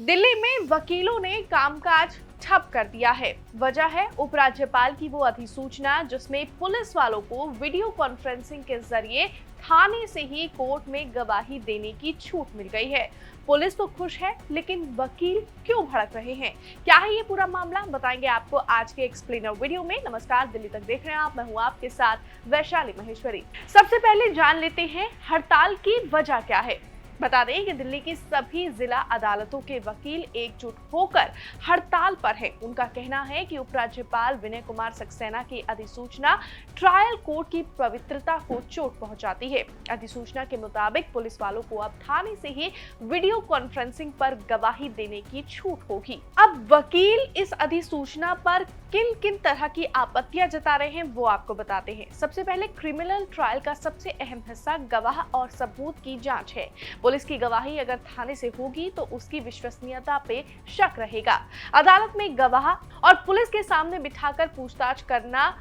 दिल्ली में वकीलों ने कामकाज ठप कर दिया है। वजह है उपराज्यपाल की वो अधिसूचना जिसमें पुलिस वालों को वीडियो कॉन्फ्रेंसिंग के जरिए थाने से ही कोर्ट में गवाही देने की छूट मिल गई है। पुलिस तो खुश है, लेकिन वकील क्यों भड़क रहे हैं? क्या है ये पूरा मामला, बताएंगे आपको आज के एक्सप्लेनर वीडियो में। नमस्कार, दिल्ली तक देख रहे हैं आप, मैं हूं आपके साथ वैशाली महेश्वरी। सबसे पहले जान लेते हैं हड़ताल की वजह क्या है। बता दें कि दिल्ली की सभी जिला अदालतों के वकील एकजुट होकर हड़ताल पर हैं। उनका कहना है कि उपराज्यपाल विनय कुमार सक्सेना की अधिसूचना ट्रायल कोर्ट की पवित्रता को चोट पहुंचाती है। अधिसूचना के मुताबिक पुलिस वालों को अब थाने से ही वीडियो कॉन्फ्रेंसिंग पर गवाही देने की छूट होगी। अब वकील इस अधिसूचना पर किन किन तरह की आपत्तियां जता रहे हैं वो आपको बताते हैं। सबसे पहले क्रिमिनल ट्रायल का सबसे अहम हिस्सा गवाह और सबूत की जांच है। पुलिस की गवाही अगर थाने से होगी तो उसकी विश्वसनीयता पे शक रहेगा। अदालत में गवाह और पुलिस के सामने बिठाकर पूछताछ करना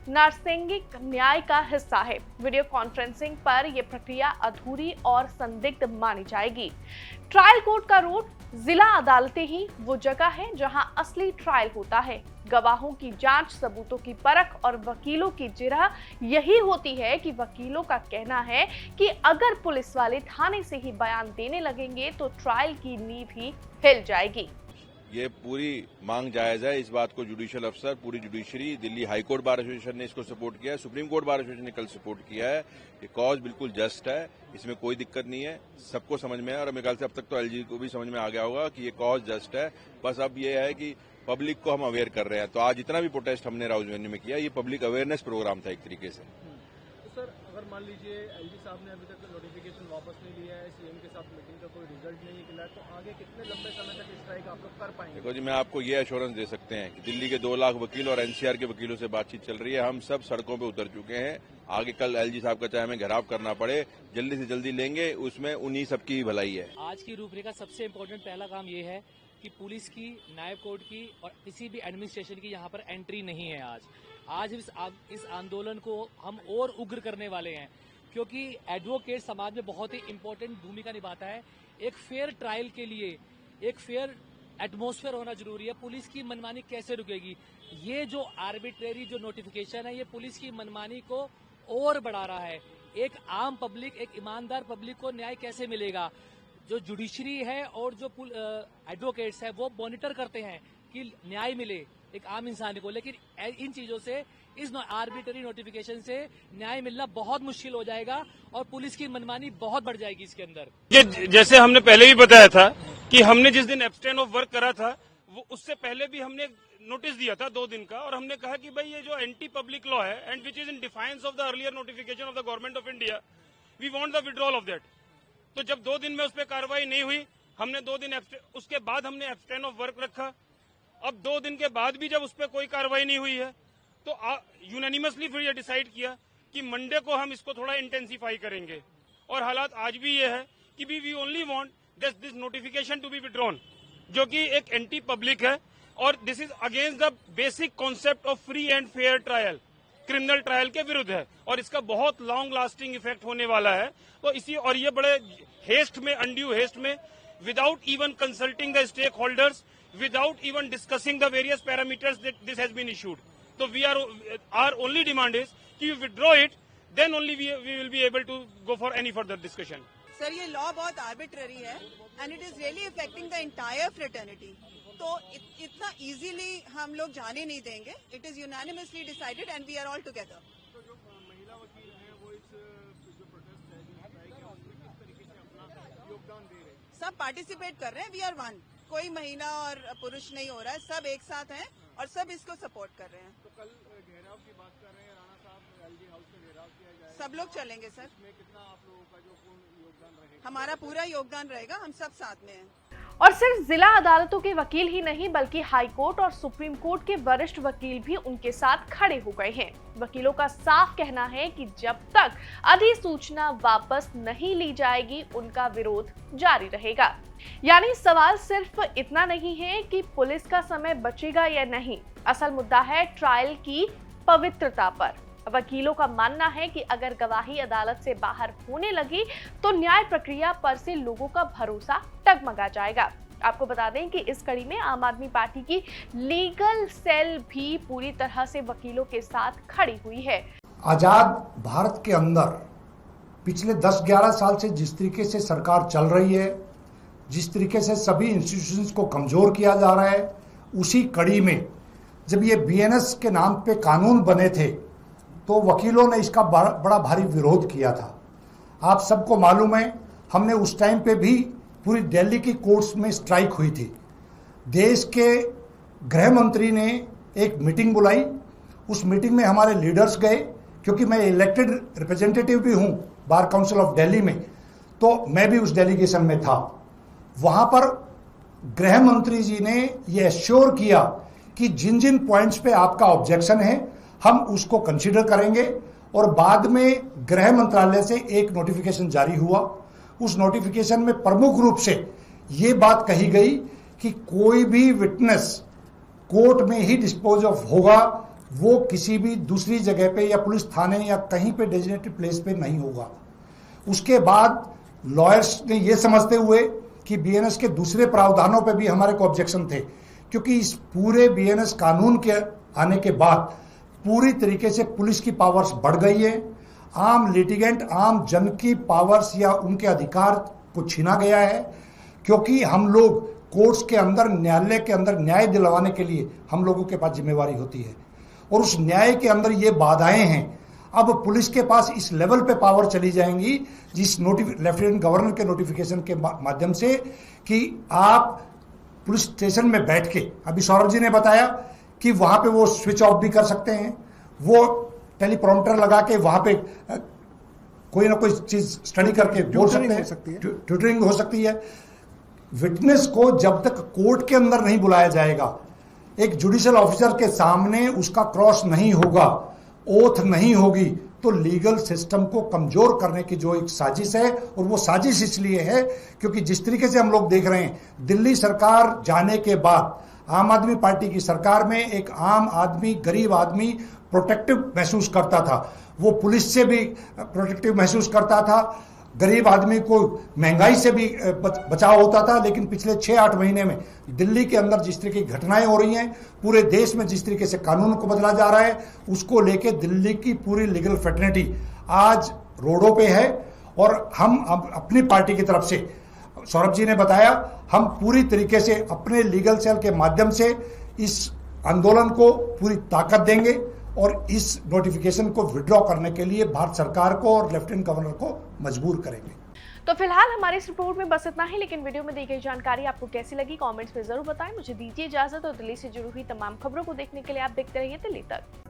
नैसर्गिक न्याय का हिस्सा है। वीडियो कॉन्फ्रेंसिंग पर यह प्रक्रिया अधूरी और संदिग्ध मानी जाएगी। ट्रायल कोर्ट का रूट जिला अदालतें ही वो जगह है जहां असली ट्रायल होता है। गवाहों की जांच, सबूतों की परख और वकीलों की जिरह यही होती है कि वकीलों का कहना है कि अगर पुलिस वाले थाने से ही बयान देने लगेंगे तो ट्रायल की नींव ही हिल जाएगी। ये पूरी मांग जायज है। इस बात को जुडिशियल अफसर, पूरी judiciary, Delhi high court bar association ने इसको सपोर्ट किया है, सुप्रीम कोर्ट बार एसोसिएशन ने कल सपोर्ट किया है। ये कॉज बिल्कुल जस्ट है, इसमें कोई दिक्कत नहीं है, सबको समझ में है। और मेरे ख्याल से अब तक तो एलजी को भी समझ में आ गया होगा कि ये कॉज जस्ट है। बस अब ये है कि पब्लिक को हम अवेयर कर रहे हैं। तो आज जितना भी प्रोटेस्ट हमने राउज वेन्यू में किया, ये पब्लिक अवेयरनेस प्रोग्राम था एक तरीके से। तो सर, अगर मान लीजिए एलजी साहब ने अभी तक नोटिफिकेशन वापस नहीं लिया है, सीएम के साथ मीटिंग का कोई रिजल्ट नहीं निकला है, तो आगे कितने लंबे समय तक स्ट्राइक आप लोग कर पाएंगे? देखो जी, मैं आपको ये एश्योरेंस दे सकते हैं कि दिल्ली के 2 लाख वकील और एनसीआर के वकीलों से बातचीत चल रही है। हम सब सड़कों पे उतर चुके हैं। आगे कल एलजी साहब का चाहे हमें घेराव करना पड़े, जल्दी से जल्दी लेंगे, उसमें उन्हीं सबकी ही भलाई है। आज की रूपरेखा सबसे इम्पोर्टेंट पहला काम ये है कि पुलिस की, नायब कोर्ट की और किसी भी एडमिनिस्ट्रेशन की यहाँ पर एंट्री नहीं है। आज इस आंदोलन को हम और उग्र करने वाले हैं, क्योंकि एडवोकेट समाज में बहुत ही इम्पोर्टेंट भूमिका निभाता है। एक फेयर ट्रायल के लिए एक फेयर एटमॉस्फेयर होना जरूरी है। पुलिस की मनमानी कैसे रुकेगी? ये जो आर्बिट्रेरी जो नोटिफिकेशन है, ये पुलिस की मनमानी को और बढ़ा रहा है। एक आम पब्लिक, एक ईमानदार पब्लिक को न्याय कैसे मिलेगा? जो जुडिशरी है और जो एडवोकेट्स है वो मॉनिटर करते हैं कि न्याय मिले एक आम इंसान को, लेकिन इन चीजों से, इस आर्बिट्ररी नोटिफिकेशन से न्याय मिलना बहुत मुश्किल हो जाएगा और पुलिस की मनमानी बहुत बढ़ जाएगी इसके अंदर। ये जैसे हमने पहले भी बताया था कि हमने जिस दिन एब्सटेन ऑफ वर्क करा था, वो उससे पहले भी हमने नोटिस दिया था 2 दिन का, और हमने कहा कि भाई ये जो एंटी पब्लिक लॉ है and which is in defiance of the earlier notification of the government of India, we want the withdrawal of that. तो जब 2 दिन में उस पर कार्रवाई नहीं हुई, हमने 2 दिन उसके बाद हमने एब्सटेन ऑफ वर्क रखा। अब 2 दिन के बाद भी जब उस पर कोई कार्रवाई नहीं हुई है, तो यूनानिमसली फिर ये डिसाइड किया कि मंडे को हम इसको थोड़ा इंटेंसिफाई करेंगे। और हालात आज भी ये है कि we only want this notification to be withdrawn, जो कि एक एंटी पब्लिक है और this is against the basic concept of free and fair trial, criminal trial के विरुद्ध है, और इसका बहुत लॉन्ग लास्टिंग इफेक्ट होने वाला है। तो इसी, और ये बड़े हेस्ट में, अनड्यू हेस्ट में, without even consulting the stakeholders, without even discussing the various parameters that this has been issued. So our only demand is कि you withdraw it, then only we will be able to go for any further discussion. Sir, ये law बहुत arbitrary है and it is really affecting the entire fraternity. तो इतना easily हम लोग जाने नहीं देंगे। It is unanimously decided and we are all together. तो जो महिला वकील हैं वो इस जो प्रोटेस्ट है, जो स्ट्राइक है, उसमें किस तरीके से अपना योगदान दे रहे हैं? सब पार्टिसिपेट कर रहे हैं। वी आर वन, कोई महिला और पुरुष नहीं हो रहा है, सब एक साथ हैं और सब इसको सपोर्ट कर रहे हैं। तो कल घेराव की बात कर रहे हैं, राणा साहब, एलजी हाउस का घेराव किया जाएगा, सब लोग चलेंगे सर। इसमें कितना आप लोगों का जो पूर्ण योगदान रहेगा? हमारा पूरा योगदान रहेगा, हम सब साथ में हैं। और सिर्फ जिला अदालतों के वकील ही नहीं, बल्कि हाई कोर्ट और सुप्रीम कोर्ट के वरिष्ठ वकील भी उनके साथ खड़े हो गए हैं। वकीलों का साफ कहना है कि जब तक अधिसूचना वापस नहीं ली जाएगी, उनका विरोध जारी रहेगा। यानी सवाल सिर्फ इतना नहीं है कि पुलिस का समय बचेगा या नहीं, असल मुद्दा है ट्रायल की पवित्रता पर। वकीलों का मानना है कि अगर गवाही अदालत से बाहर होने लगी तो न्याय प्रक्रिया पर से लोगों का भरोसा डगमगा जाएगा। आपको बता दें कि इस कड़ी में आम आदमी पार्टी की लीगल सेल भी पूरी तरह से वकीलों के साथ खड़ी हुई है। आजाद भारत के अंदर पिछले 10-11 साल से जिस तरीके से सरकार चल रही है, जिस तरीके से सभी इंस्टीट्यूशंस को कमजोर किया जा रहा है, उसी कड़ी में जब ये बीएनएस के नाम पे कानून बने थे तो वकीलों ने इसका बड़ा भारी विरोध किया था। आप सबको मालूम है, हमने उस टाइम पे भी पूरी दिल्ली की कोर्ट्स में स्ट्राइक हुई थी। देश के गृह मंत्री ने एक मीटिंग बुलाई, उस मीटिंग में हमारे लीडर्स गए, क्योंकि मैं इलेक्टेड रिप्रेजेंटेटिव भी हूं बार काउंसिल ऑफ दिल्ली में, तो मैं भी उस डेलीगेशन में था। वहां पर गृह मंत्री जी ने यह एश्योर किया कि जिन जिन पॉइंट्स पे आपका ऑब्जेक्शन है हम उसको कंसीडर करेंगे, और बाद में गृह मंत्रालय से एक नोटिफिकेशन जारी हुआ। उस नोटिफिकेशन में प्रमुख रूप से ये बात कही गई कि कोई भी विटनेस कोर्ट में ही डिस्पोज ऑफ होगा, वो किसी भी दूसरी जगह पे या पुलिस थाने या कहीं पे डेजिग्नेटेड प्लेस पे नहीं होगा। उसके बाद लॉयर्स ने ये समझते हुए कि बीएनएस के दूसरे प्रावधानों पे भी हमारे को ऑब्जेक्शन थे, क्योंकि इस पूरे बीएनएस कानून के आने के बाद पूरी तरीके से पुलिस की पावर्स बढ़ गई है। आम लिटिगेंट, आम जन की पावर्स या उनके अधिकार को छीना गया है, क्योंकि हम लोग कोर्ट्स के अंदर, न्यायालय के अंदर न्याय दिलवाने के लिए हम लोगों के पास जिम्मेवारी होती है, और उस न्याय के अंदर ये बाधाएं हैं। अब पुलिस के पास इस लेवल पे पावर चली जाएंगी, जिस लेफ्टिनेंट गवर्नर के नोटिफिकेशन के माध्यम से, कि आप पुलिस स्टेशन में बैठ के, अभी सौरभ जी ने बताया कि वहां पे वो स्विच ऑफ भी कर सकते हैं, वो टेलीप्रॉम्प्टर लगा के वहां पे कोई ना कोई चीज स्टडी करके बोल सकते हैं, ट्यूटरिंग हो सकती है। विटनेस को जब तक कोर्ट के अंदर नहीं बुलाया जाएगा, एक जुडिशियल ऑफिसर के सामने उसका क्रॉस नहीं होगा, ओथ नहीं होगी, तो लीगल सिस्टम को कमजोर करने की जो एक साजिश है, और वो साजिश इसलिए है क्योंकि जिस तरीके से हम लोग देख रहे हैं, दिल्ली सरकार जाने के बाद आम आदमी पार्टी की सरकार में एक आम आदमी, गरीब आदमी प्रोटेक्टिव महसूस करता था, वो पुलिस से भी प्रोटेक्टिव महसूस करता था, गरीब आदमी को महंगाई से भी बचाव होता था। लेकिन पिछले 6-8 महीने में दिल्ली के अंदर जिस तरीके की घटनाएं हो रही हैं, पूरे देश में जिस तरीके से कानून को बदला जा रहा है, उसको लेके दिल्ली की पूरी लीगल फ्रेटर्निटी आज रोडों पे है। और हम अपनी पार्टी की तरफ से, सौरभ जी ने बताया, हम पूरी तरीके से अपने लीगल सेल के माध्यम से इस आंदोलन को पूरी ताकत देंगे और इस नोटिफिकेशन को विड्रॉ करने के लिए भारत सरकार को और लेफ्टिनेंट गवर्नर को मजबूर करेंगे। तो फिलहाल हमारे इस रिपोर्ट में बस इतना ही, लेकिन वीडियो में दी गई जानकारी आपको कैसी लगी कमेंट्स में जरूर बताएं। मुझे दीजिए इजाजत, और दिल्ली से जुड़ी हुई तमाम खबरों को देखने के लिए आप देखते रहिए दिल्ली तक।